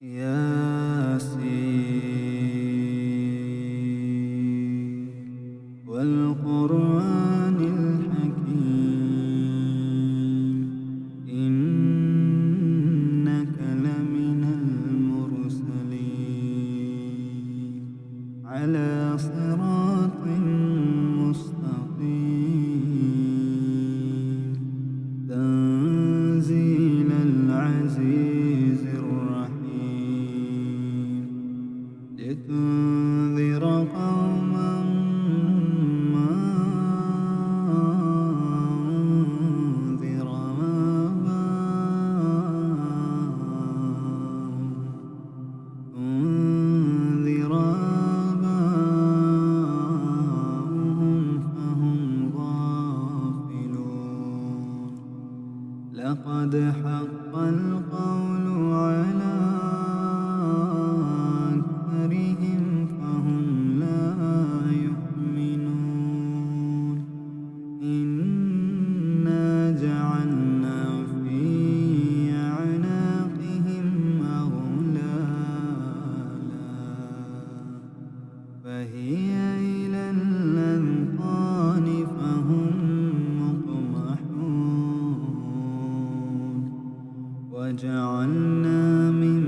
ياسين والقرآن الحكيم إنك لمن المرسلين على صراط مستقيم تنزيل العزيز الرحيم لتنذر قوما ما أنذر آباؤهم فهم غافلون لقد حق القول على أكثرهم فهم لا يؤمنون إنا جعلنا في أعناقهم أغلالا فهي إلى الأذقان فهم مقمحون وجعلنا من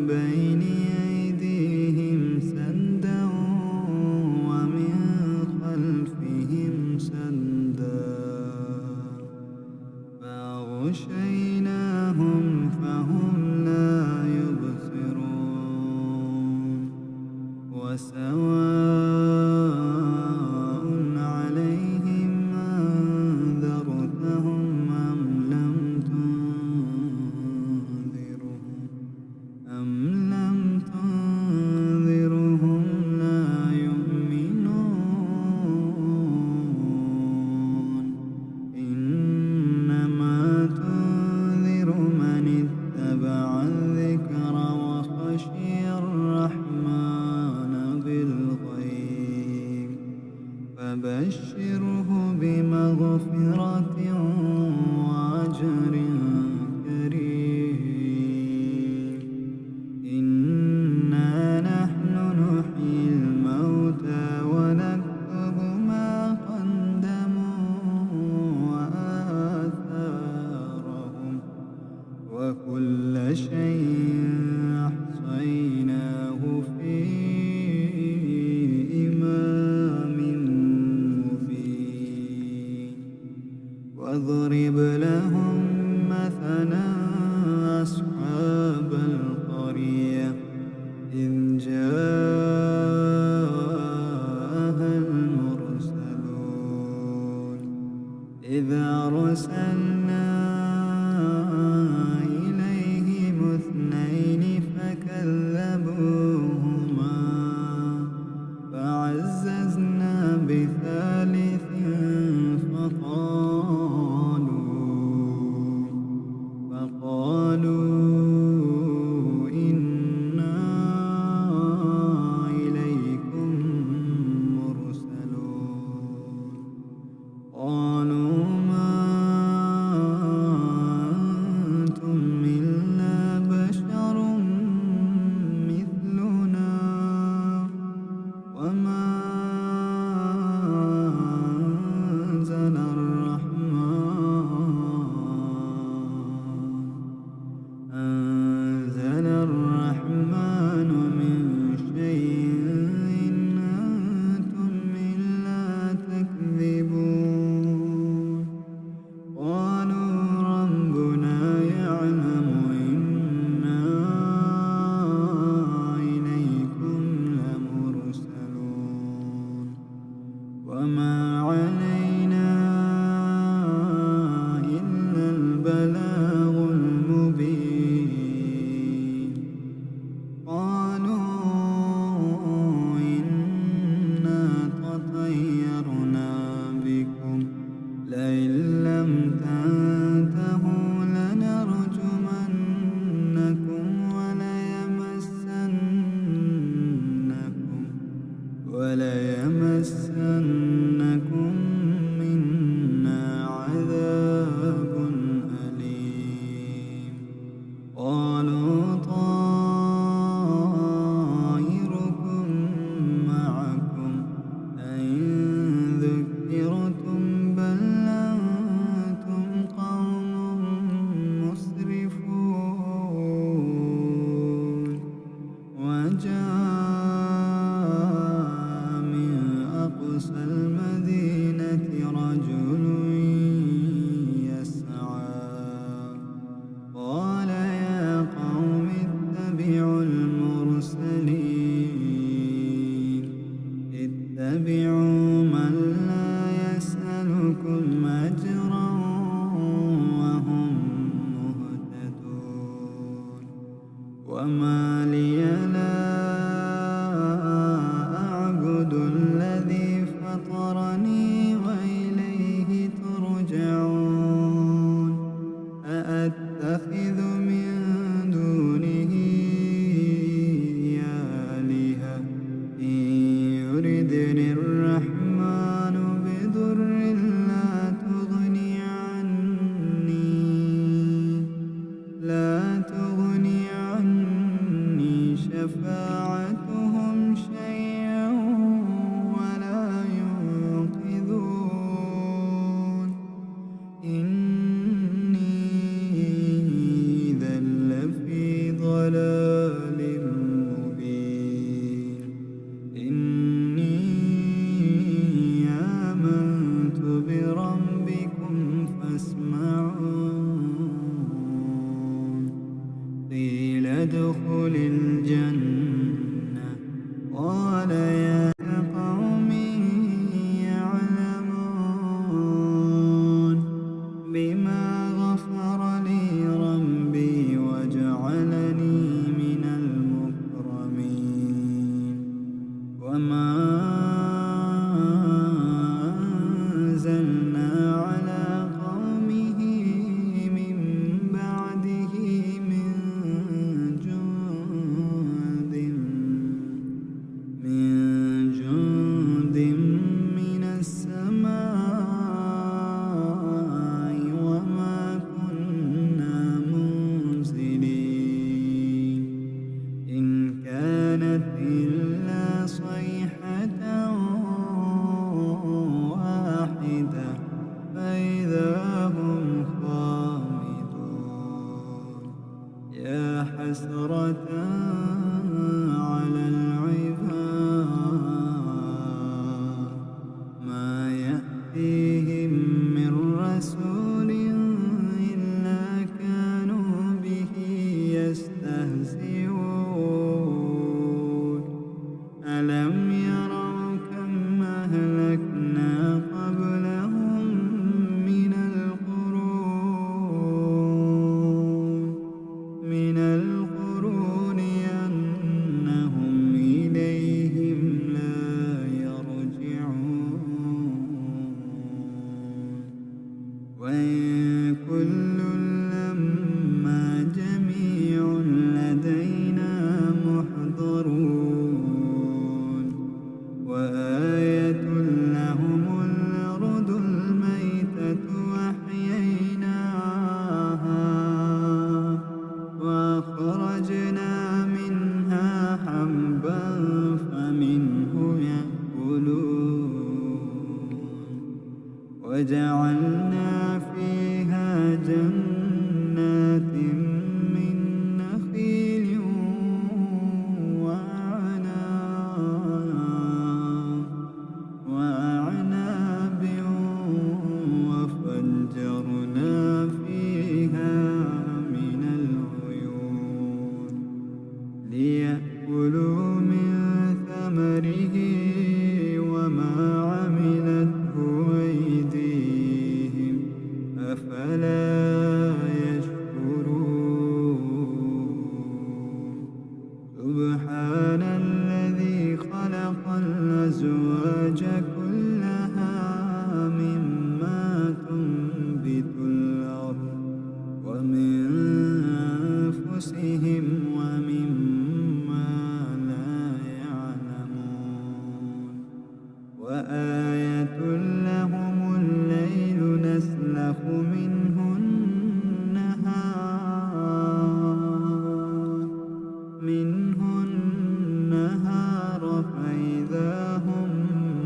بين أيديهم سدا ومن خلفهم سدا فأغشيناهم فهم لا يبصرون وسواء عليهم أنذرتهم أم لم تنذرهم لا يؤمنون إنما تنذر من اتبع الذكر وخشي الرحمن بالغيب فبشره بمغفرة وأجر كريم إنا نحن نحيي الموتى ونكتب ما قدموا وآثارهم وكل شيء أحصيناه في إمام مبين واضرب لهم مثلا أصحاب القرية إذ جاءها المرسلون إذ أرسلنا إليهم اثنين فكذبوهما فعززنا بثالث فقالوا إنا إليكم مرسلون قالوا ما أنتم إلا بشر مثلنا وما أنزل الرحمن من شيء إن أنتم إلا تكذبون قالوا ربنا يعلم إنا إليكم لمرسلون وما علينا إلا البلاغ المبين قالوا إنا تطيرنا بكم لئن لم تنتهوا لنرجمنكم وليمسنكم منا عذاب أليم قالوا وما لي لا أعبد الذي فطرني وإليه ترجعون أأتخذ من دونه آلهة إن يردني الرحمن بضر لا تغني عني شفاعتهم شيئا ولا ينقذون إني إذا لفي ضلال مبين إني آمنت بربكم فاسمعون قيل ادخل الجنة قال يا قوم يعلمون بما غفر لي ربي وجعلني من المكرمين وما أنزلنا على قومه من بعده من جند من السماء وما كنا منزلين إن كانت إلا صيحة واحدة فإذا هم خامدون يا حسرة على العباد ما يأتيهم من رسول إلا كانوا به يستهزئون ألم يروا كم أهلكنا قبلهم من القرون أنهم إليهم لا يرجعون وإن كل لما جميع لدينا محضرون وآية لهم الأرض الميتة أحييناها وأخرجنا منها حبا فمنه يأكلون وجعلنا فيها جنات من نخيل وأعناب وفجرنا فيها من العيون ليأكلوا من ثمره وما عملته أيديهم أفلا يشكرون سبحان الذي خلق الأزواج كلها مما تنبت الأرض ومن أنفسهم ومما لا يعلمون وآية لهم الليل نسلخ منه النهار فإذا هم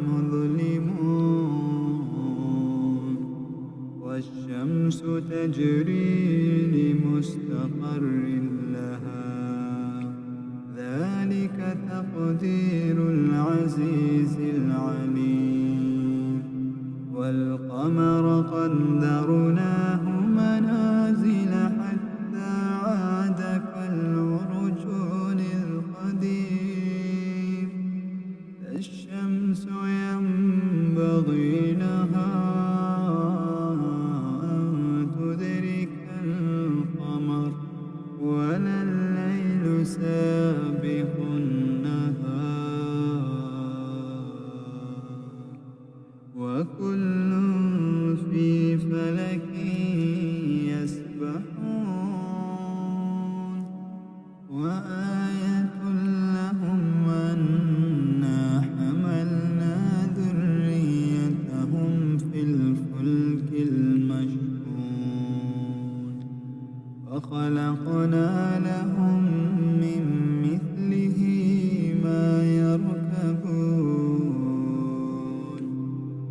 مظلمون والشمس تجري لمستقر لها ذلك تقدير العزيز العليم والقمر قدرناه منازل حتى عاد كالعرجون القديم الشمس ينبغي لها أن تدرك القمر ولا الليل سابق النهار وكل في فلك يسبحون وآية لهم أنا حملنا ذريتهم في الفلك المشحون وخلقنا لهم من مثله ما يركبون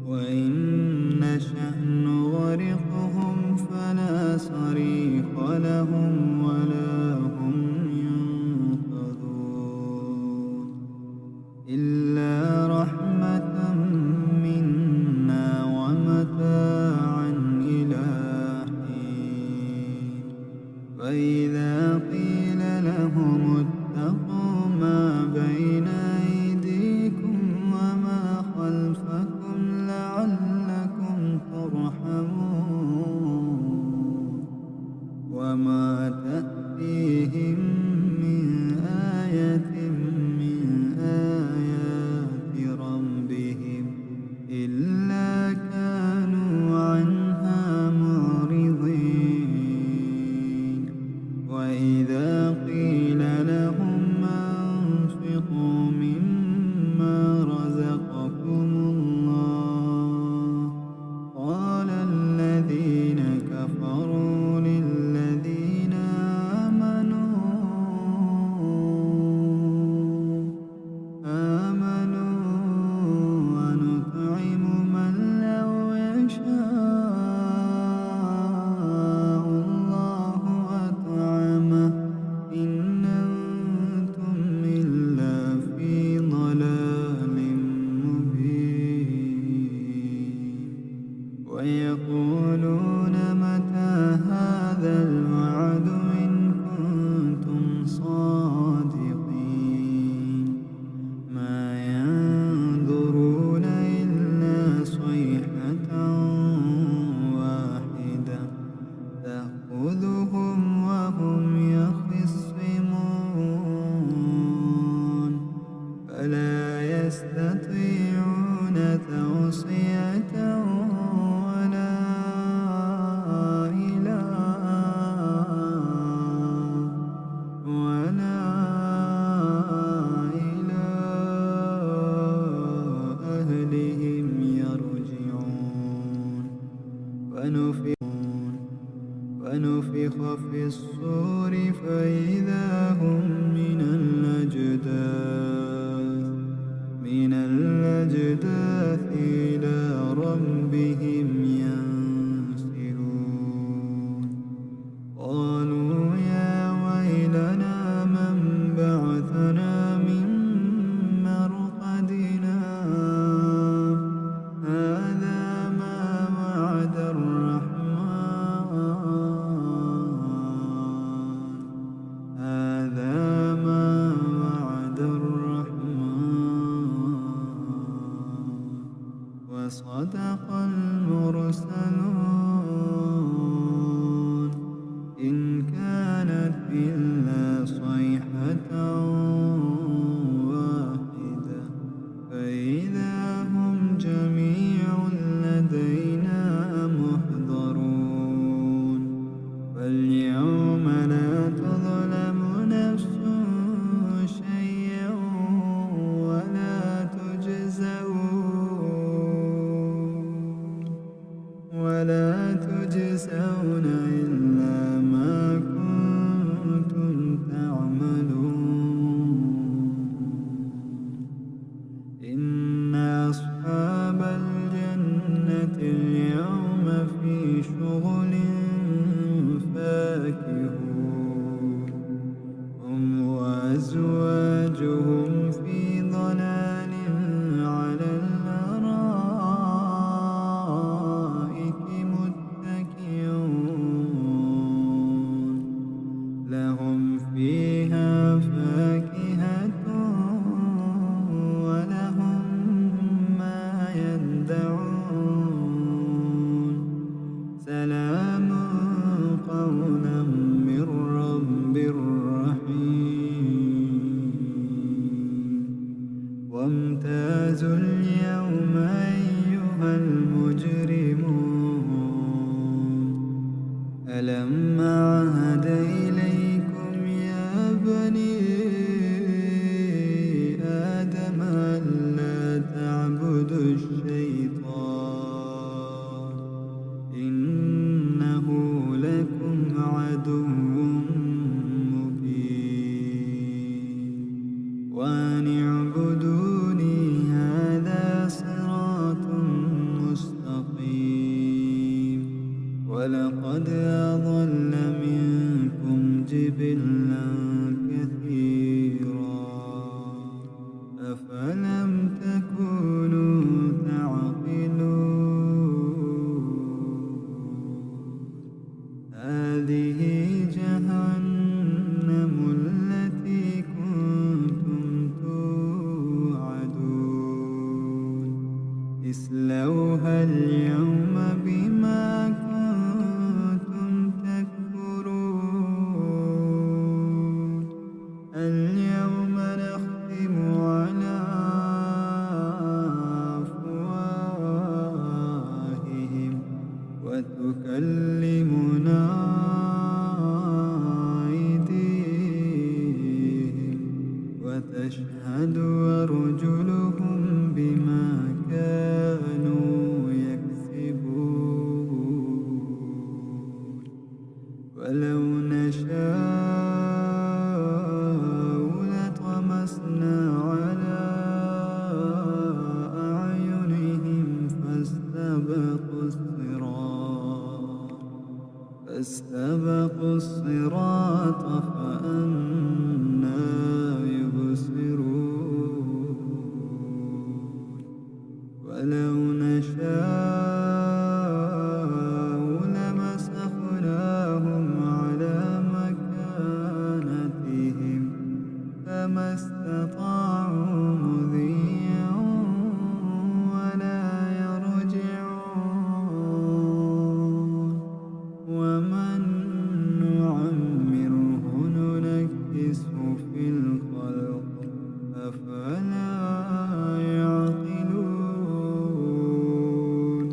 وإن نشأ نغرقهم فلا صريخ لهم ولا هم ينقذون إلا رحمة منا ومتاعا إلى حين فإذا قيل لهم اتقوا ما بين أيديكم وما خلفكم لعلكم ترحمون وما تأتيهم من آية من آيات ربهم إلا كانوا عنها معرضين وإذا قيل لهم أنفقوا مما رزقكم الله قال الذين كفروا للذين آمنوا ونطعم من لو يشاء الله أطعمه إن أنتم إلا في ضلال مبين ويقولون متى هذا الوعد إن كنتم صادقين ما ينظرون إلا صيحة واحدة تأخذهم وهم يخصمون فلا يستطيعون توصية ولا إلى أهلهم يرجعون ونفخ في الصور فإذا هم من الأجداث إلى ربهم ينسلون قالوا يا ويلنا من بعثنا من مرقدنا هذا ما وعد الرحمن وصدق المرسلون إن كانت إلا صيحة واحدة فإذا هم جميع لدينا محضرون فاليوم لا تظلم نفس شيئا ولا تجزون إلا ما كنتم تعملون إن أصحاب الجنة اليوم في شغل فاكهون هم وأزواجهم في ضلال على الأرائك متكئون لهم فيها فاكهة ولهم ما يدعون سلام قولا من رب رحيم ليلا كثيرا أفلم تكونوا تعقلون هذه جهنم التي كنتم توعدون اصلوها اليوم بما كنتم تكفرون اليوم نختم على أفواههم وتكلمنا أيديهم وتشهد أرجلهم بما كانوا يكسبون ولو نشاء لطمسنا على أعينهم فاستبقوا الصراط فأنى يبصرون ولو نشاء لمسخناهم على مكانتهم فما استطاعوا مضيا ولا يرجعون ومن نعمره ننكسه في الخلق أفلا يعقلون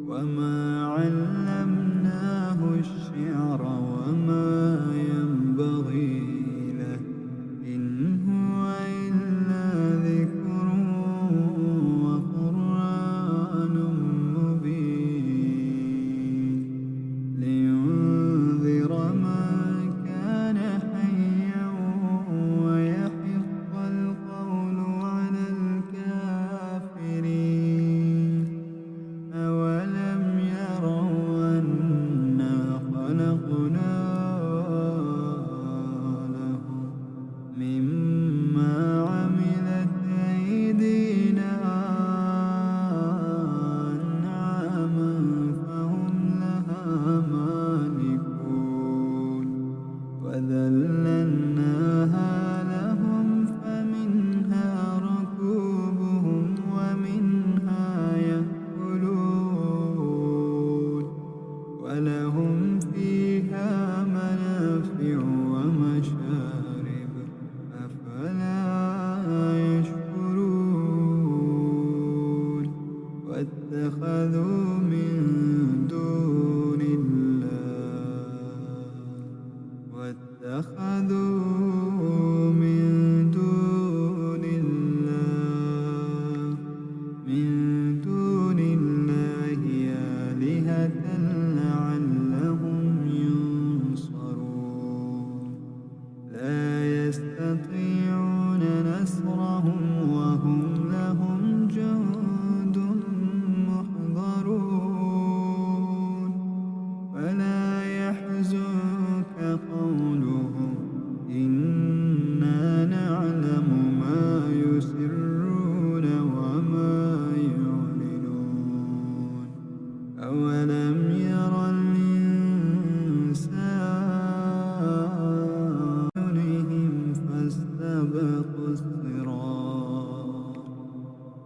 وما علمناه الشعر وما ينبغي له إن هو إلا ذكر وقرآن مبين لينذر من كان حيا ويحق القول على الكافرين أولم يروا أنا خلقنا لهم مما عملت أيدينا أنعاما فهم لها مالكون وذللناها لهم فمنها ركوبهم ومنها يأكلون ولهم فيها منافع ومشارب أفلا يشكرون واتخذوا من دون الله آلهة لعلهم ينصرون لا يستطيعون نصرهم وهم لهم جند محضرون ولا يحزنك قولهم إنا نعلم ما يسرون وما يعلنون أولم ير الإنسان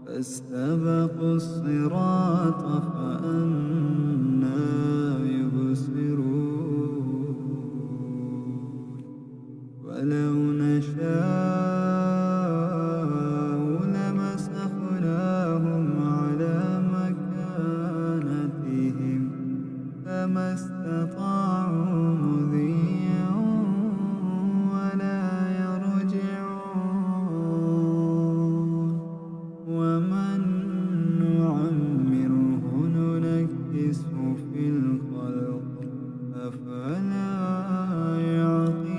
فاستبقوا الصراط فأنى يبصرون ولو نشاء لمسخناهم على مكانتهم فما استطاعوا مضيا ولا يرجعون ومن نعمره ننكسه في الخلق أفلا يعقلون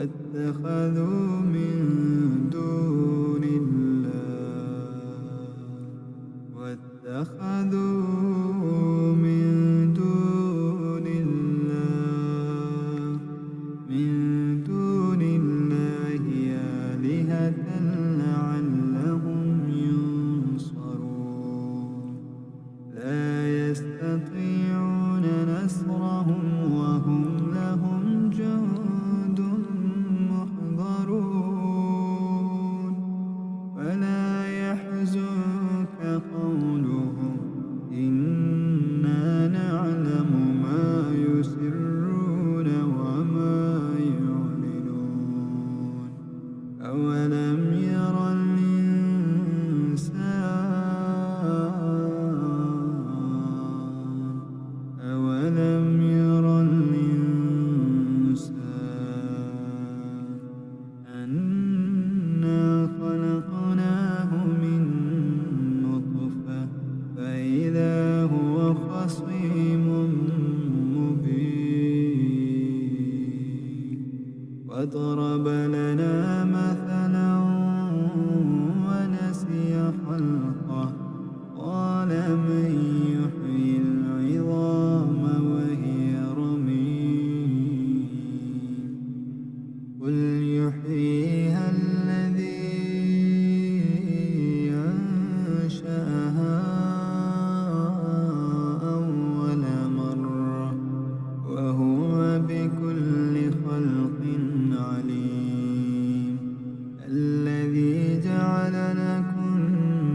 واتخذوا من دون الله واتخذوا من دون الله آلهة لعلهم ينصرون لا يستطيعون نصرهم وهم لهم جند محضرون ولا يحزنك قولهم إنا نعلم ما يسرون وما يعلنون أولم ير الإنسان أنا خلقناه من نطفة فإذا هو خصيم مبين وضرب لنا مثلا ونسي خلقه قال من يحيي العظام وهي رميم قل يحييها الذي أنشأها أول مرة وهو بكل خلق عليم الذي جعل لكم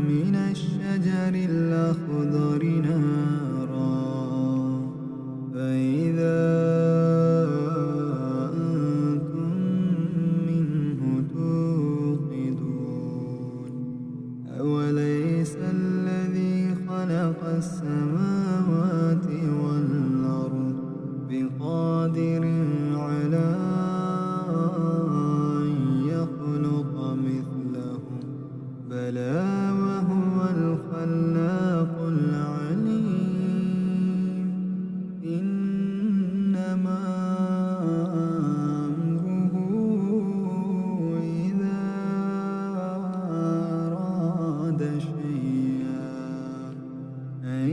من الشجر الأخضر نارا فإذا أنتم منه توقدون أوليس الذي خلق السماوات والأرض بقادر على أن يخلق مثلهم بلى وهو الخلاق العليم إنما أمره إذا أراد شيئا أن